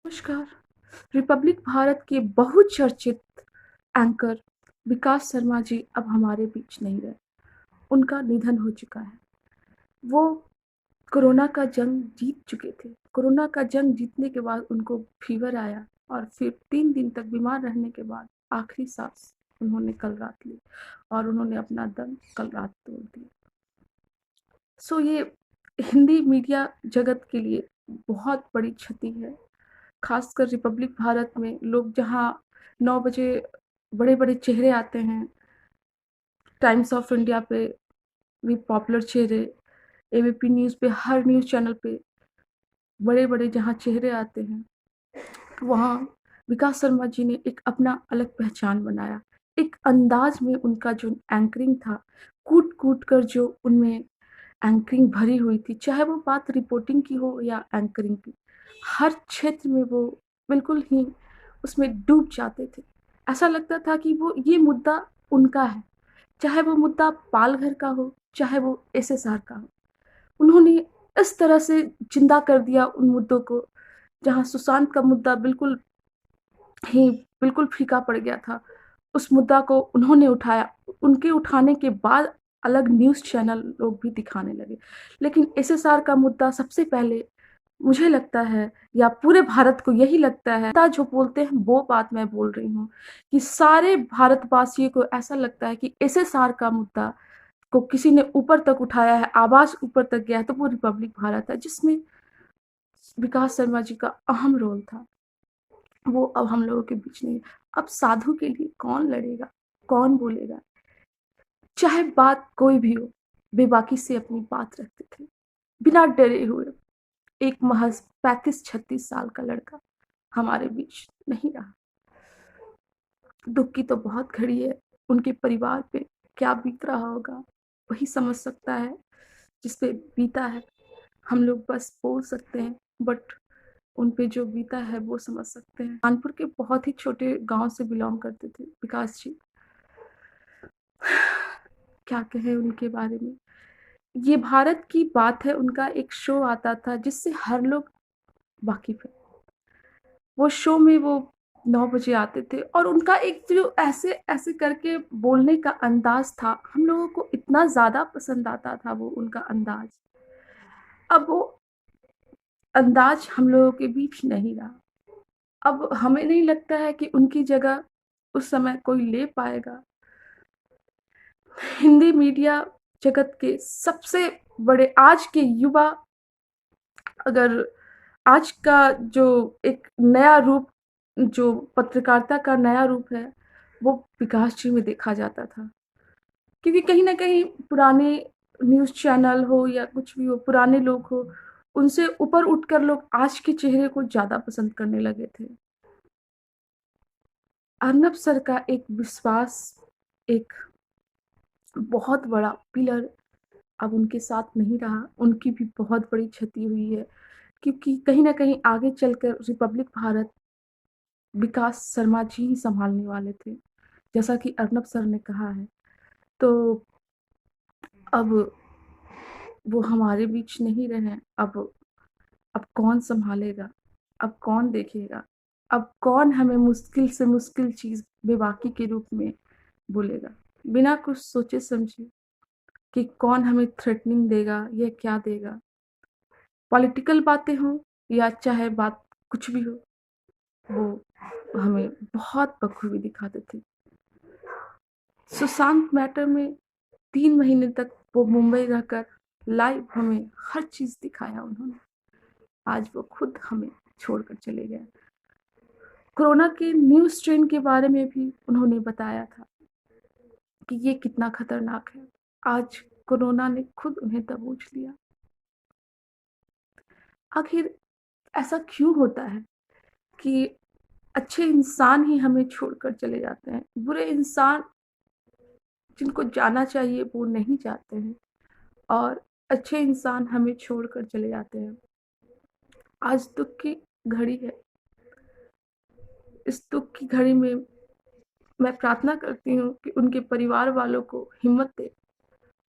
नमस्कार। रिपब्लिक भारत के बहुचर्चित एंकर विकास शर्मा जी अब हमारे बीच नहीं रहे। उनका निधन हो चुका है। वो कोरोना का जंग जीत चुके थे। कोरोना का जंग जीतने के बाद उनको फीवर आया और फिर 3 दिन तक बीमार रहने के बाद आखिरी सांस उन्होंने कल रात ली और उन्होंने अपना दम कल रात तोड़ दिया। ये हिंदी मीडिया जगत के लिए बहुत बड़ी क्षति है। खासकर रिपब्लिक भारत में लोग जहाँ 9 बजे बड़े-बड़े चेहरे आते हैं, टाइम्स ऑफ इंडिया पे भी पॉपुलर चेहरे, एबीपी न्यूज़ पे, हर न्यूज़ चैनल पे बड़े-बड़े जहाँ चेहरे आते हैं, वहाँ विकास शर्मा जी ने एक अपना अलग पहचान बनाया। एक अंदाज़ में उनका जो एंकरिंग था, कूट-कूट कर जो उनमें एंकरिंग भरी हुई थी, चाहे वो बात रिपोर्टिंग की हो या एंकरिंग की, हर क्षेत्र में वो बिल्कुल ही उसमें डूब जाते थे। ऐसा लगता था कि वो ये मुद्दा उनका है, चाहे वो मुद्दा पालघर का हो, चाहे वो एसएसआर का हो। उन्होंने इस तरह से ज़िंदा कर दिया उन मुद्दों को, जहाँ सुशांत का मुद्दा ही बिल्कुल फीका पड़ गया था। उस मुद्दा को उन्होंने उठाया, उनके उठाने के बाद अलग न्यूज़ चैनल लोग भी दिखाने लगे। लेकिन एसएसआर का मुद्दा सबसे पहले मुझे लगता है या पूरे भारत को यही लगता है, नेता जो बोलते हैं वो बात मैं बोल रही हूँ, कि सारे भारतवासियों को ऐसा लगता है कि एसएसआर का मुद्दा को किसी ने ऊपर तक उठाया है, आवाज़ ऊपर तक गया है, तो वो रिपब्लिक भारत है, जिसमें विकास शर्मा जी का अहम रोल था। वो अब हम लोगों के बीच नहीं है। अब साधु के लिए कौन लड़ेगा? कौन बोलेगा? चाहे बात कोई भी हो, बेबाकी से अपनी बात रखते थे, बिना डरे हुए। एक महज़ 35-36 साल का लड़का हमारे बीच नहीं रहा। दुःख की तो बहुत घड़ी है, उनके परिवार पे क्या बीत रहा होगा, वही समझ सकता है, जिस पे बीता है। हम लोग बस बोल सकते हैं, बट उन पे जो बीता है वो समझ सकते हैं। कानपुर के बहुत ही छोटे गाँव से बिलॉन्ग करते थे विकास जी। क्या कहें उनके बारे में? ये भारत की बात है, उनका एक शो आता था जिससे हर लोग वाकिफ़ है। वो शो में वो 9 बजे आते थे और उनका एक जो ऐसे-ऐसे करके बोलने का अंदाज़ था, हम लोगों को इतना ज़्यादा पसंद आता था वो उनका अंदाज़। अब वो अंदाज़ हम लोगों के बीच नहीं रहा। अब हमें नहीं लगता है कि उनकी जगह उस समय कोई ले पाएगा। हिंदी मीडिया जगत के सबसे बड़े आज के युवा, अगर आज का जो एक नया रूप, जो पत्रकारिता का नया रूप है, वो विकास जी में देखा जाता था। क्योंकि कहीं न कहीं पुराने न्यूज़ चैनल हो या कुछ भी हो, पुराने लोग हो, उनसे ऊपर उठकर लोग आज के चेहरे को ज़्यादा पसंद करने लगे थे। अर्नब सर का एक विश्वास, एक बहुत बड़ा पिलर अब उनके साथ नहीं रहा, उनकी भी बहुत बड़ी क्षति हुई है। क्योंकि कहीं न कहीं आगे चलकर रिपब्लिक भारत विकास शर्मा जी ही सँभालने वाले थे, जैसा कि अर्नब सर ने कहा है। तो अब वो हमारे बीच नहीं रहे, अब कौन सँभालेगा? अब कौन देखेगा? अब कौन हमें मुश्किल से मुश्किल चीज़ बेबाकी के रूप में बोलेगा? बिना कुछ सोचे-समझे कि कौन हमें थ्रेटनिंग देगा या क्या देगा? पॉलिटिकल बातें हों या चाहे बात कुछ भी हो, वो हमें बहुत बखूबी दिखाते थे। सुशांत मैटर में 3 महीने तक वो मुंबई रहकर लाइव हमें हर चीज़ दिखाया उन्होंने। आज वो खुद हमें छोड़कर चले गए। कोरोना के न्यू स्ट्रेन के बारे में भी उन्होंने बताया था कि ये कितना खतरनाक है। आज कोरोना ने खुद उन्हें दबोच लिया। आखिर ऐसा क्यों होता है कि अच्छे इंसान ही हमें छोड़कर चले जाते हैं? बुरे इंसान जिनको जाना चाहिए वो नहीं जाते हैं और अच्छे इंसान हमें छोड़कर चले जाते हैं। आज दुःख की घड़ी है। इस दुःख की घड़ी में मैं प्रार्थना करती हूँ कि उनके परिवार वालों को हिम्मत दे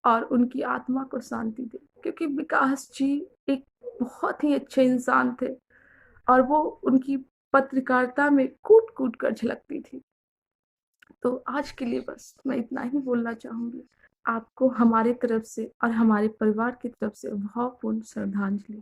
और उनकी आत्मा को शांति दे, क्योंकि विकास जी एक बहुत ही अच्छे इंसान थे और वो उनकी पत्रकारिता में कूट-कूट कर झलकती थी। तो आज के लिए बस मैं इतना ही बोलना चाहूँगी। आपको हमारी तरफ से और हमारे परिवार की तरफ से भावपूर्ण श्रद्धांजलि।